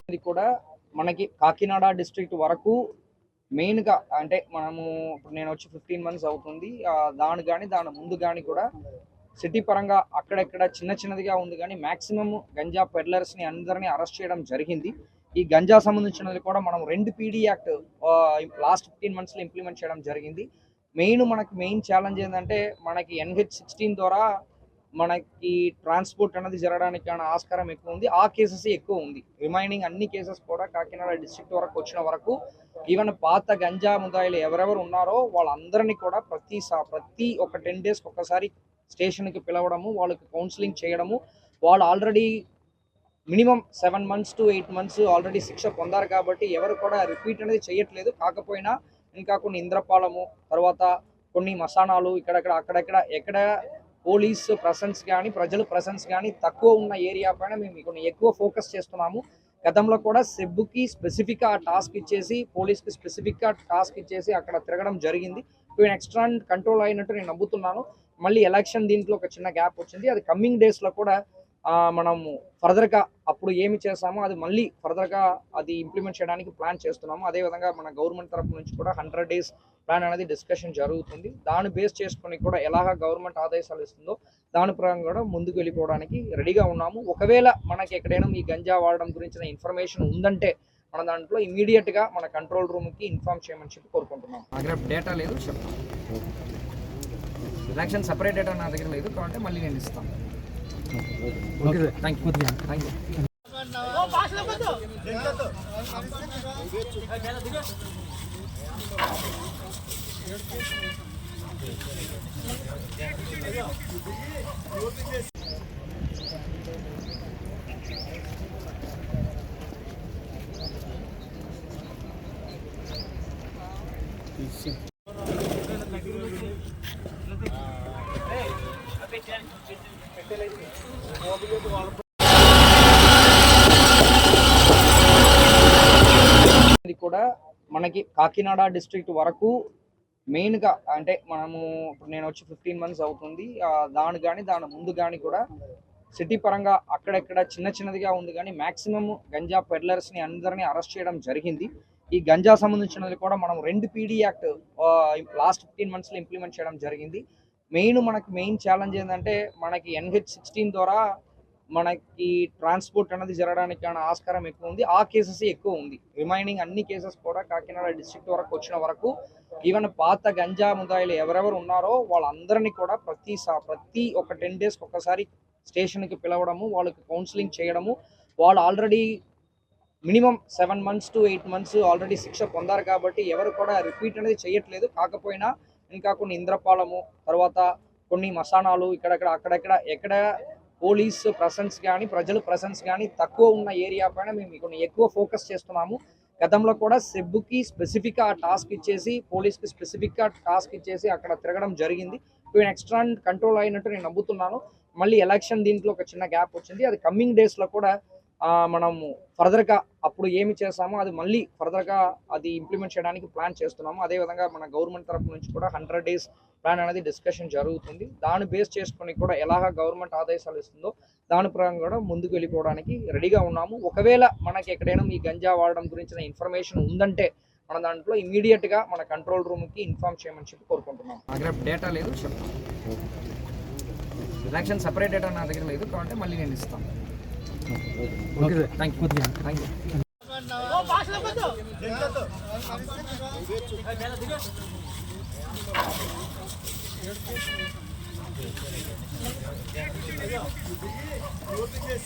ఇది కూడా మనకి కాకినాడ డిస్ట్రిక్ట్ వరకు మెయిన్గా అంటే మనము ఇప్పుడు నేను వచ్చి 15 months అవుతుంది. దాని ముందు కానీ కూడా సిటీ పరంగా అక్కడెక్కడ చిన్నదిగా ఉంది కానీ మాక్సిమం గంజా పెడ్లర్స్ని అందరినీ అరెస్ట్ చేయడం జరిగింది. ఈ గంజా సంబంధించినది కూడా మనం 2 పీడీ యాక్ట్ లాస్ట్ 15 monthsలో ఇంప్లిమెంట్ చేయడం జరిగింది. మెయిన్ ఛాలెంజ్ ఏంటంటే మనకి NH-16 ద్వారా మనకి ట్రాన్స్పోర్ట్ అనేది జరగడానికి ఆస్కారం ఎక్కువ ఉంది. ఆ కేసెస్ ఎక్కువ ఉంది. రిమైనింగ్ అన్ని కేసెస్ కూడా కాకినాడ డిస్ట్రిక్ట్ వరకు వచ్చిన వరకు ఈవెన్ పాత గంజా ముదాయిలు ఎవరెవరు ఉన్నారో వాళ్ళందరినీ కూడా ప్రతి ఒక 10 days ఒకసారి స్టేషన్కి పిలవడము, వాళ్ళకి కౌన్సిలింగ్ చేయడము. వాళ్ళు already minimum 7 months to 8 months already శిక్ష పొందారు కాబట్టి ఎవరు కూడా రిపీట్ అనేది చేయట్లేదు. కాకపోయినా ఇంకా కొన్ని ఇంద్రపాలము, తర్వాత కొన్ని మసానాలు ఎక్కడ పోలీస్ ప్రెసెన్స్ కానీ ప్రజల ప్రెసెన్స్ కానీ తక్కువ ఉన్న ఏరియా పైన మేము కొన్ని ఎక్కువ ఫోకస్ చేస్తున్నాము. గతంలో కూడా సెబ్బుకి స్పెసిఫిక్గా టాస్క్ ఇచ్చేసి, పోలీస్కి స్పెసిఫిక్గా టాస్క్ ఇచ్చేసి అక్కడ తిరగడం జరిగింది. నెక్స్ట్ కంట్రోల్ అయినట్టు నేను నమ్ముతున్నాను. మళ్ళీ ఎలక్షన్ దీంట్లో ఒక చిన్న గ్యాప్ వచ్చింది. అది కమింగ్ డేస్లో కూడా మనము ఫర్దర్గా అప్పుడు ఏమి చేస్తామో అది మళ్ళీ ఫర్దర్గా అది ఇంప్లిమెంట్ చేయడానికి ప్లాన్ చేస్తున్నాము. అదేవిధంగా మన గవర్నమెంట్ తరఫు నుంచి కూడా 100 days ప్లాన్ అనేది డిస్కషన్ జరుగుతుంది. దాన్ని బేస్ చేసుకొని కూడా ఎలాగ గవర్నమెంట్ ఆదేశాలు ఇస్తుందో దాని ప్రకారం కూడా ముందుకు వెళ్ళిపోవడానికి రెడీగా ఉన్నాము. ఒకవేళ మనకి ఎక్కడైనా ఈ గంజా వాడడం గురించిన ఇన్ఫర్మేషన్ ఉందంటే మన దాంట్లో ఇమీడియట్గా మన కంట్రోల్ రూమ్కి ఇన్ఫార్మ్ చేయమని చెప్పి కోరుకుంటున్నాం. నా దగ్గర డేటా లేదు, చెప్తాను. ఎలక్షన్ సపరేట్ డేటా నా దగ్గర లేదు కాబట్టి మళ్ళీ నేను ఇస్తాను. Okay sir, thank you. ఇది కూడా మనకి కాకినాడ డిస్ట్రిక్ట్ వరకు మెయిన్గా అంటే మనము ఇప్పుడు నేను వచ్చి 15 months అవుతుంది. దాని ముందు కానీ కూడా సిటీ పరంగా అక్కడెక్కడ చిన్నదిగా ఉంది కానీ మాక్సిమం గంజా పెడ్లర్స్ని అందరినీ అరెస్ట్ చేయడం జరిగింది. ఈ గంజా సంబంధించినది కూడా మనం 2 పీడీ యాక్ట్ లాస్ట్ 15 monthsలో ఇంప్లిమెంట్ చేయడం జరిగింది. మెయిన్ ఛాలెంజ్ ఏంటంటే మనకి NH-16 ద్వారా మనకి ట్రాన్స్పోర్ట్ అనేది జరగడానికి ఆస్కారం ఎక్కువ ఉంది. ఆ కేసెస్ ఎక్కువ ఉంది. రిమైనింగ్ అన్ని కేసెస్ కూడా కాకినాడ డిస్ట్రిక్ట్ వరకు వచ్చిన వరకు ఈవెన్ పాత గంజా ముదాయిలు ఎవరెవరు ఉన్నారో వాళ్ళందరినీ కూడా ప్రతి ఒక 10 days ఒకసారి స్టేషన్కి పిలవడము, వాళ్ళకి కౌన్సిలింగ్ చేయడము. వాళ్ళు already minimum 7 months to 8 months already శిక్ష పొందారు కాబట్టి ఎవరు కూడా రిపీట్ అనేది చేయట్లేదు. కాకపోయినా ఇంకా కొన్ని ఇంద్రపాలము, తర్వాత కొన్ని మసానాలు ఎక్కడ పోలీస్ ప్రెసెన్స్ కానీ ప్రజల ప్రెసెన్స్ కానీ తక్కువ ఉన్న ఏరియా పైన మేము కొన్ని ఎక్కువ ఫోకస్ చేస్తున్నాము. గతంలో కూడా సెబ్బుకి స్పెసిఫిక్గా టాస్క్ ఇచ్చేసి, పోలీస్కి స్పెసిఫిక్గా టాస్క్ ఇచ్చేసి అక్కడ తిరగడం జరిగింది. నెక్స్ట్ కంట్రోల్ అయినట్టు నేను నమ్ముతున్నాను. మళ్ళీ ఎలక్షన్ దీంట్లో ఒక చిన్న గ్యాప్ వచ్చింది. అది కమింగ్ డేస్లో కూడా మనము ఫర్దర్గా అప్పుడు ఏమి చేస్తామో అది మళ్ళీ ఫర్దర్గా అది ఇంప్లిమెంట్ చేయడానికి ప్లాన్ చేస్తున్నాము. అదేవిధంగా మన గవర్నమెంట్ తరఫు నుంచి కూడా 100 days ప్లాన్ అనేది డిస్కషన్ జరుగుతుంది. దాన్ని బేస్ చేసుకొని కూడా ఎలాగ గవర్నమెంట్ ఆదేశాలు ఇస్తుందో దాని ప్రకారం కూడా ముందుకు వెళ్ళిపోవడానికి రెడీగా ఉన్నాము. ఒకవేళ మనకి ఎక్కడైనా ఈ గంజా వాడడం గురించిన ఇన్ఫర్మేషన్ ఉందంటే మన దాంట్లో ఇమీడియట్గా మన కంట్రోల్ రూమ్కి ఇన్ఫార్మ్ చేయమని చెప్పి కోరుకుంటున్నాం. నా దగ్గర డేటా లేదు, చెప్తాను. ఎలక్షన్ సపరేట్ డేటా నా దగ్గర లేదు కాబట్టి మళ్ళీ నేను ఇస్తాను. Okay sir, thank you.